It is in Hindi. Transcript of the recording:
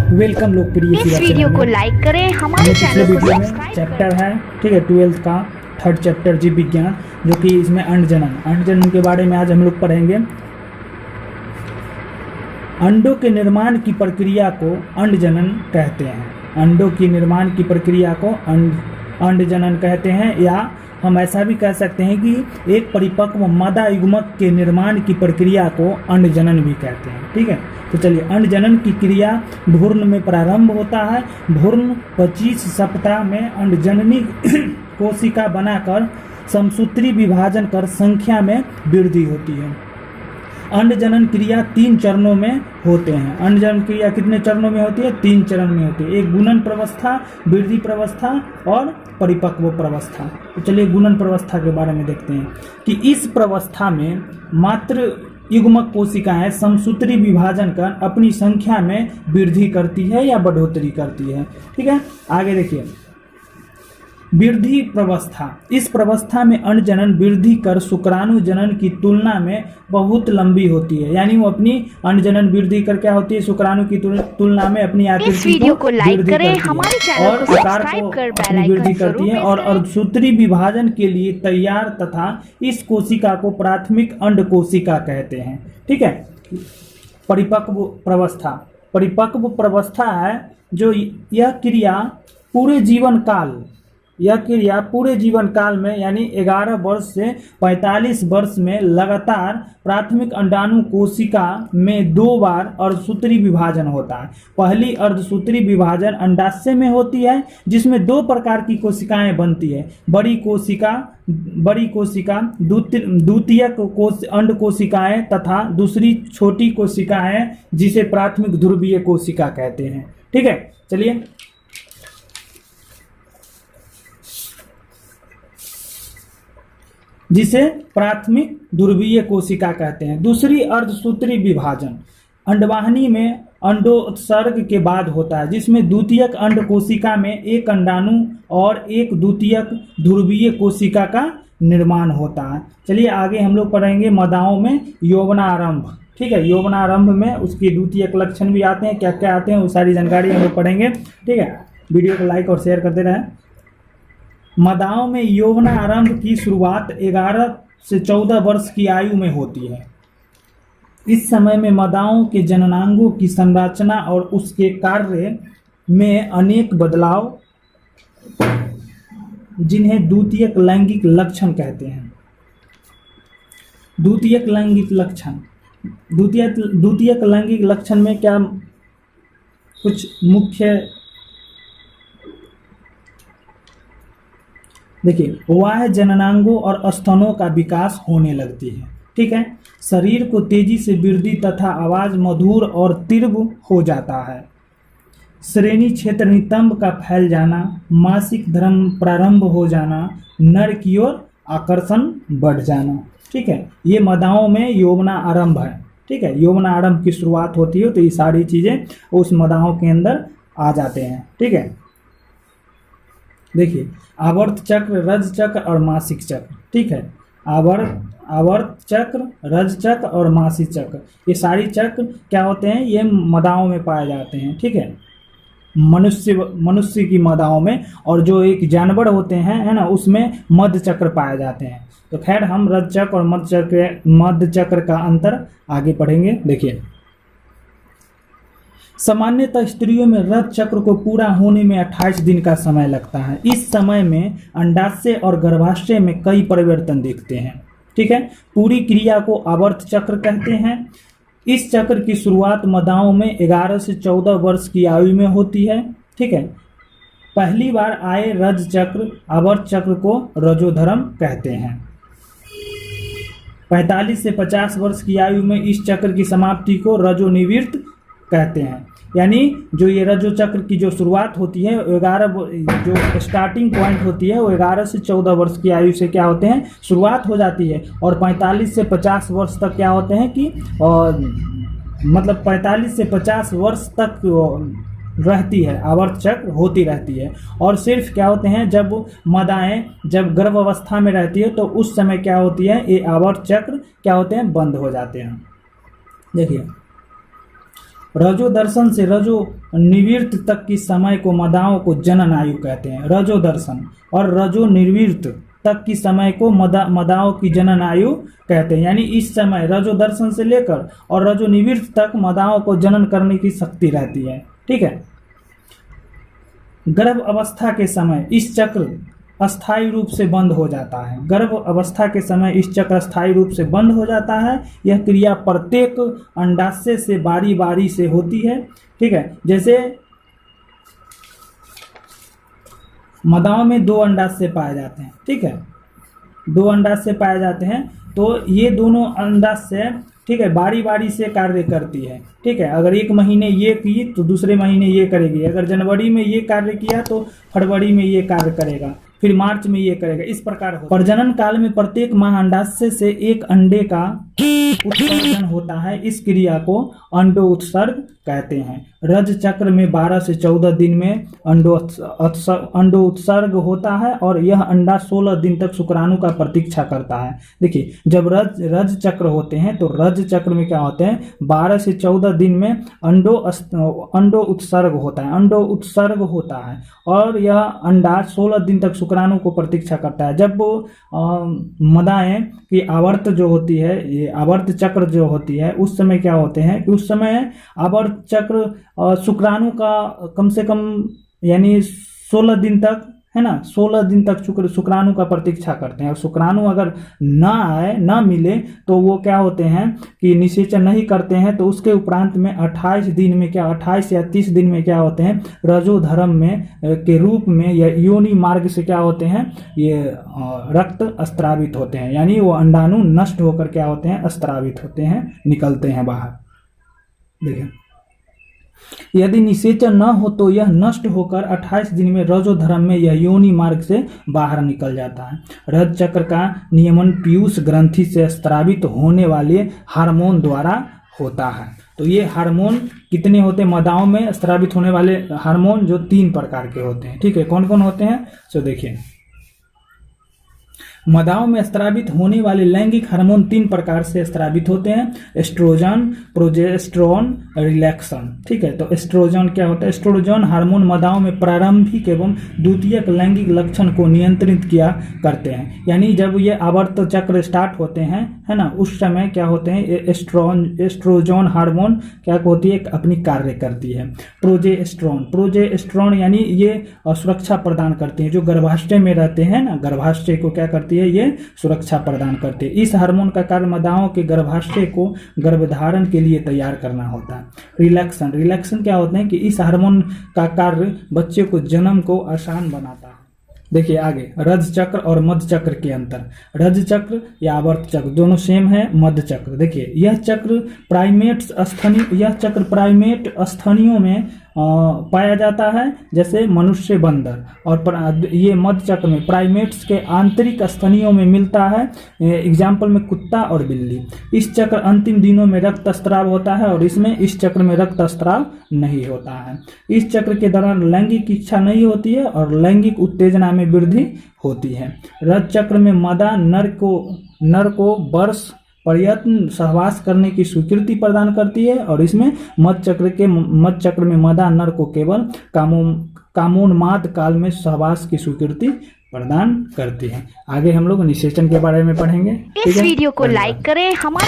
वेलकम लोकप्रिय इस वीडियो को लाइक करें, हमारे चैनल को सब्सक्राइब चैप्टर है, ठीक है, 12th का थर्ड चैप्टर जीव विज्ञान, जो कि इसमें अंडजनन के बारे में आज हम लोग पढ़ेंगे। अंडों के निर्माण की प्रक्रिया को अंडजनन कहते हैं। अंडों की निर्माण की प्रक्रिया को अंडजनन कहते हैं, या हम ऐसा भी कह सकते हैं कि एक परिपक्व मादा युग्मक के निर्माण की प्रक्रिया को अंडजनन भी कहते हैं। ठीक है, तो चलिए, अंडजनन की क्रिया भ्रूण में प्रारंभ होता है। भ्रूण 25 सप्ताह में अंडजननी कोशिका बनाकर समसूत्री विभाजन कर संख्या में वृद्धि होती है। अंडजनन क्रिया 3 चरणों में होते हैं। अंडजनन क्रिया कितने चरणों में होती है? 3 चरण में होती है। एक गुणन प्रवस्था, वृद्धि प्रवस्था और परिपक्व प्रवस्था। तो चलिए गुणन प्रवस्था के बारे में देखते हैं कि इस प्रवस्था में मात्र युग्मक कोशिकाएं समसूत्री विभाजन कर अपनी संख्या में वृद्धि करती है या बढ़ोतरी करती है। ठीक है, आगे देखिए, वृद्धि प्रवस्था। इस प्रवस्था में अंडजनन वृद्धि कर शुक्राणु जनन की तुलना में बहुत लंबी होती है। यानी वो अपनी अंडजनन वृद्धि कर क्या होती है? शुक्राणु की तुलना में अपनी आकृति को लाइक करें, हमारे चैनल को सब्सक्राइब कर वृद्धि करती है और अर्धसूत्री विभाजन के लिए तैयार तथा इस कोशिका को प्राथमिक अंड कोशिका कहते हैं। ठीक है, परिपक्व प्रवस्था। परिपक्व प्रवस्था है जो यह क्रिया पूरे जीवन काल में यानी 11 वर्ष से 45 वर्ष में लगातार प्राथमिक अंडाणु कोशिका में 2 बार अर्धसूत्री विभाजन होता है। पहली अर्धसूत्री विभाजन अंडाशय में होती है, जिसमें 2 प्रकार की कोशिकाएं बनती है, बड़ी कोशिका, द्वितीयक अंड कोशिकाएं तथा दूसरी छोटी कोशिकाएं जिसे प्राथमिक ध्रुवीय कोशिका कहते हैं। ठीक है, चलिए जिसे प्राथमिक ध्रुवीय कोशिका कहते हैं। दूसरी अर्धसूत्री विभाजन अंडवाहिनी में अंडोत्सर्ग के बाद होता है, जिसमें द्वितीयक अंड कोशिका में एक अंडाणु और एक द्वितीयक ध्रुवीय कोशिका का निर्माण होता है। चलिए आगे हम लोग पढ़ेंगे मदाओं में यौवनारंभ। ठीक है, यौवनारंभ में उसके द्वितीयक लक्षण भी आते हैं, क्या क्या आते हैं वो सारी जानकारी हम लोग पढ़ेंगे। ठीक है, वीडियो को लाइक और शेयर करते रहें। मदाओं में यौवनारंभ की शुरुआत 11 से 14 वर्ष की आयु में होती है। इस समय में मदाओं के जननांगों की संरचना और उसके कार्य में अनेक बदलाव, जिन्हें द्वितीयक लैंगिक लक्षण कहते हैं। द्वितीयक लैंगिक लक्षण में क्या कुछ मुख्य, देखिए, बाह्य जननांगों और स्तनों का विकास होने लगती है। ठीक है, शरीर को तेजी से वृद्धि तथा आवाज मधुर और तीव्र हो जाता है। श्रेणी क्षेत्र नितंब का फैल जाना, मासिक धर्म प्रारंभ हो जाना, नर की ओर आकर्षण बढ़ जाना। ठीक है, ये मदाओं में यौवना आरंभ है। ठीक है, यौवना आरंभ की शुरुआत होती है, तो ये सारी चीजें उस मदाओं के अंदर आ जाते हैं। ठीक है, देखिए, आवर्त चक्र, रज चक्र और मासिक चक्र। ठीक है, आवर्त चक्र, रज चक्र और मासिक चक्र, ये सारी चक्र क्या होते हैं? ये मदाओं में पाए जाते हैं। ठीक है, मनुष्य की मदाओं में, और जो एक जानवर होते हैं, है ना, उसमें मध्य चक्र पाए जाते हैं। तो खैर, हम रज चक्र और मध्य चक्र का अंतर आगे पढ़ेंगे। देखिए, सामान्यतः स्त्रियों में रज चक्र को पूरा होने में 28 दिन का समय लगता है। इस समय में अंडाशय और गर्भाशय में कई परिवर्तन दिखते हैं। ठीक है, पूरी क्रिया को आवर्त चक्र कहते हैं। इस चक्र की शुरुआत मदाओं में 11 से 14 वर्ष की आयु में होती है। ठीक है, पहली बार आए रज चक्र, आवर्त चक्र को रजोधर्म कहते हैं। 45 से 50 वर्ष की आयु में इस चक्र की समाप्ति को रजोनिवृत्त कहते हैं। यानी जो ये रजो चक्र की जो शुरुआत होती है, 11 जो स्टार्टिंग पॉइंट होती है वो 11 से 14 वर्ष की आयु से क्या होते हैं? शुरुआत हो जाती है, और 45 से 50 वर्ष तक क्या होते हैं कि मतलब 45 से 50 वर्ष तक रहती है, आवर्त चक्र होती रहती है। और सिर्फ क्या होते हैं, जब मदाएं जब गर्भ अवस्था में रहती है तो उस समय क्या होती है, ये आवर्त चक्र क्या होते हैं? बंद हो जाते हैं। देखिए, रजो दर्शन से रजो निवृत्त तक की समय को मदाओं को जनन आयु कहते हैं। रजो दर्शन और रजो निवृत्त तक की समय को मदाओं की जनन आयु कहते हैं। यानी इस समय रजो दर्शन से लेकर और रजो निवृत्त तक मदाओं को जनन करने की शक्ति रहती है। ठीक है। गर्भ अवस्था के समय इस चक्र अस्थायी रूप से बंद हो जाता है। गर्भ अवस्था के समय इस चक्र अस्थायी रूप से बंद हो जाता है। यह क्रिया प्रत्येक अंडाशय से बारी बारी से होती है। ठीक है। जैसे मदाओं में 2 अंडाशय पाए जाते हैं। ठीक है, 2 अंडाशय पाए जाते हैं। तो ये दोनों अंडाशय, ठीक है, बारी बारी से कार्य करती है। ठीक है। अगर एक महीने ये की तो दूसरे महीने ये करेगी। अगर जनवरी में ये कार्य किया तो फरवरी में ये कार्य करेगा, फिर मार्च में ये करेगा। इस प्रकार प्रजनन काल में प्रत्येक माह अंडाशय से एक अंडे का उत्सर्जन होता है। इस क्रिया को अंडो उत्सर्ग कहते हैं। रज चक्र में 12 से 14 दिन में अंडो उत्सर्ग होता है और यह अंडा 16 दिन तक शुक्राणु का प्रतीक्षा करता है। देखिए, जब रज चक्र होते हैं तो रज चक्र में क्या होते हैं, 12 से 14 दिन में अंडो उत्सर्ग होता है। अंडो उत्सर्ग होता है और यह अंडा 16 दिन तक शुक्राणु को प्रतीक्षा करता है। जब वो मदाएं की आवर्त जो होती है, ये आवर्त चक्र जो होती है, उस समय क्या होते हैं कि उस समय आवर्त चक्र शुक्राणु का कम से कम यानी 16 दिन तक, है ना, 16 दिन तक शुक्राणु का प्रतीक्षा करते हैं। और शुक्राणु अगर ना आए, ना मिले, तो वो क्या होते हैं कि निषेचन नहीं करते हैं। तो उसके उपरांत में 28 दिन में क्या, 28 या 30 दिन में क्या होते हैं, रजोधर्म में के रूप में या योनि मार्ग से क्या होते हैं, ये रक्त स्त्रावित होते हैं। यानी वो अंडाणु नष्ट होकर क्या होते हैं, स्त्रावित होते हैं, निकलते हैं बाहर। देखिए, यदि निषेचन न हो तो यह नष्ट होकर 28 दिन में रजोधर्म में यह योनि मार्ग से बाहर निकल जाता है। रज चक्र का नियमन पीयूष ग्रंथि से स्त्रावित होने वाले हार्मोन द्वारा होता है। तो ये हार्मोन कितने होते हैं मदाओं में स्त्रावित होने वाले हार्मोन, जो 3 प्रकार के होते हैं। ठीक है, कौन कौन होते हैं, तो देखिए, मदाओं में स्त्रावित होने वाले लैंगिक हार्मोन 3 प्रकार से स्त्रावित होते हैं, एस्ट्रोजन, प्रोजेस्टेरोन, रिलैक्सन। ठीक है। तो एस्ट्रोजन क्या होता है, एस्ट्रोजन हार्मोन मदाओं में प्रारंभिक एवं द्वितीयक लैंगिक लक्षण को नियंत्रित किया करते हैं। यानी जब ये आवर्त चक्र स्टार्ट होते हैं, है ना, उस समय क्या होते हैं, एस्ट्रोजन हार्मोन क्या होती है, अपनी कार्य करती है। प्रोजेस्टेरोन यानी ये सुरक्षा प्रदान करती है। जो गर्भाशय में रहते हैं ना, गर्भाशय को क्या करती है, ये सुरक्षा प्रदान करते हैं। इस हार्मोन का कार्य मदाओं के गर्भाशय को गर्भधारण के लिए तैयार करना होता है। रिलैक्सन क्या होता है कि इस हार्मोन का कार्य बच्चे को जन्म को आसान बनाता है। देखिए आगे, रज चक्र और मध्य चक्र के अंतर। रज चक्र या आवर्त चक्र दोनों सेम है। मध्य चक्र, देखिए, यह चक्र प्राइमेट स्तनियों में पाया जाता है, जैसे मनुष्य, बंदर। और ये मध्य चक्र में प्राइमेट्स के आंतरिक स्तनियों में मिलता है, एग्जाम्पल में कुत्ता और बिल्ली। इस चक्र अंतिम दिनों में रक्त स्त्राव होता है और इसमें इस चक्र में रक्त स्त्राव नहीं होता है। इस चक्र के दौरान लैंगिक इच्छा नहीं होती है और लैंगिक उत्तेजना में वृद्धि होती है। रज चक्र में मदा नर को वर्ष प्रयत्न सहवास करने की स्वीकृति प्रदान करती है और इसमें मध्य चक्र में मदा नर को केवल कामोन्माद काल में सहवास की स्वीकृति प्रदान करती है। आगे हम लोग निषेचन के बारे में पढ़ेंगे। इस वीडियो को लाइक करें, हमारे